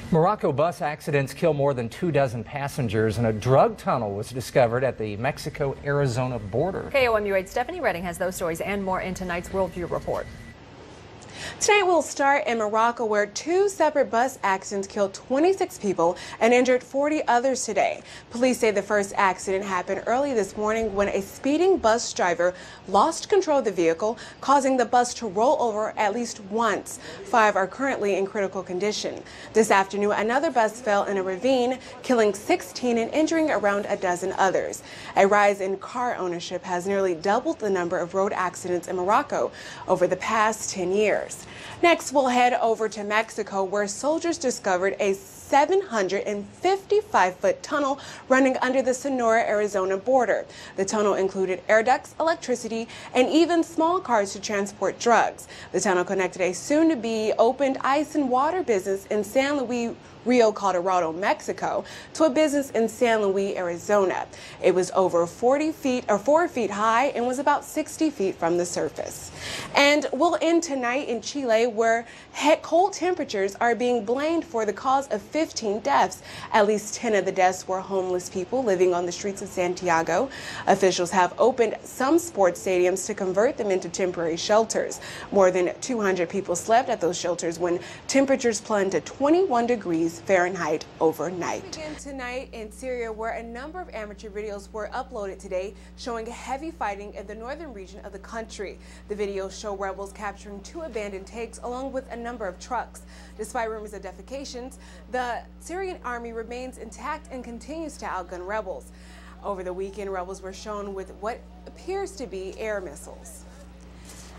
Morocco bus accidents kill more than 24 passengers, and a drug tunnel was discovered at the Mexico-Arizona border. KOMU 8's Stefanie Redding has those stories and more in tonight's Worldview report. Tonight we'll start in Morocco, where two separate bus accidents killed 26 people and injured 40 others today. Police say the first accident happened early this morning when a speeding bus driver lost control of the vehicle, causing the bus to roll over at least once. 5 are currently in critical condition. This afternoon, another bus fell in a ravine, killing 16 and injuring around a dozen others. A rise in car ownership has nearly doubled the number of road accidents in Morocco over the past 10 years. Next, we'll head over to Mexico, where soldiers discovered a 755-foot tunnel running under the Sonora-Arizona border. The tunnel included air ducts, electricity, and even small cars to transport drugs. The tunnel connected a soon-to-be opened ice and water business in San Luis Rio Colorado, Mexico, to a business in San Luis, Arizona. It was over 4 feet high and was about 60 feet from the surface. And we'll end tonight in Chile, where cold temperatures are being blamed for the cause of 15 deaths. At least 10 of the deaths were homeless people living on the streets of Santiago. Officials have opened some sports stadiums to convert them into temporary shelters. More than 200 people slept at those shelters when temperatures plunged to 21 degrees Fahrenheit overnight. We begin tonight in Syria, where a number of amateur videos were uploaded today showing heavy fighting in the northern region of the country. The videos show rebels capturing 2 abandoned tanks along with a number of trucks. Despite rumors of defecations, the Syrian army remains intact and continues to outgun rebels. Over the weekend, rebels were shown with what appears to be air missiles.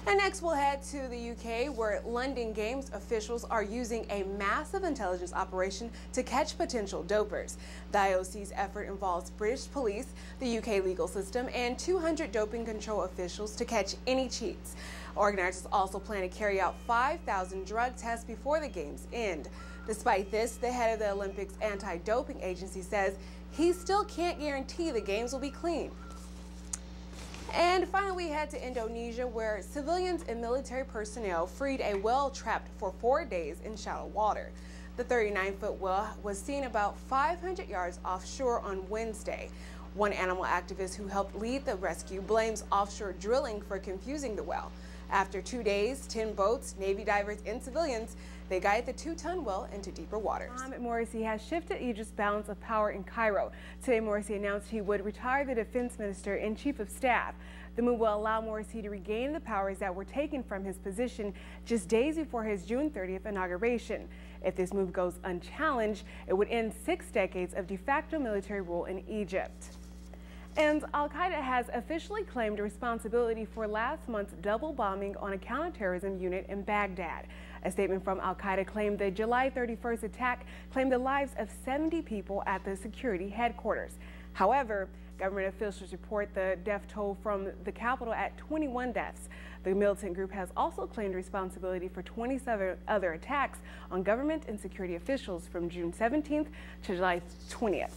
And next we'll head to the UK, where London Games officials are using a massive intelligence operation to catch potential dopers. The IOC's effort involves British police, the UK legal system, and 200 doping control officials to catch any cheats. Organizers also plan to carry out 5,000 drug tests before the games end. Despite this, the head of the Olympics anti-doping agency says he still can't guarantee the games will be clean. And finally, we head to Indonesia, where civilians and military personnel freed a whale trapped for 4 days in shallow water. The 39-foot whale was seen about 500 yards offshore on Wednesday. One animal activist who helped lead the rescue blames offshore drilling for confusing the whale. After 2 days, 10 boats, Navy divers, and civilians, they guided the 2-ton whale into deeper waters. Morsi has shifted Egypt's balance of power in Cairo. Today, Morsi announced he would retire the defense minister and chief of staff. The move will allow Morsi to regain the powers that were taken from his position just days before his June 30th inauguration. If this move goes unchallenged, it would end 6 decades of de facto military rule in Egypt. And Al-Qaeda has officially claimed responsibility for last month's double bombing on a counterterrorism unit in Baghdad. A statement from Al-Qaeda claimed the July 31st attack claimed the lives of 70 people at the security headquarters. However, government officials report the death toll from the capital at 21 deaths. The militant group has also claimed responsibility for 27 other attacks on government and security officials from June 17th to July 20th.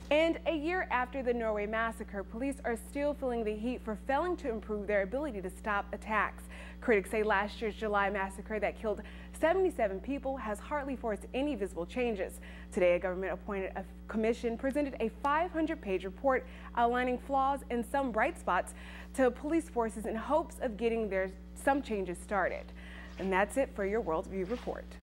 And a year after the Norway massacre, police are still feeling the heat for failing to improve their ability to stop attacks. Critics say last year's July massacre that killed 77 people has hardly forced any visible changes. Today, a government-appointed commission presented a 500-page report outlining flaws and some bright spots to police forces in hopes of getting some changes started. And that's it for your Worldview report.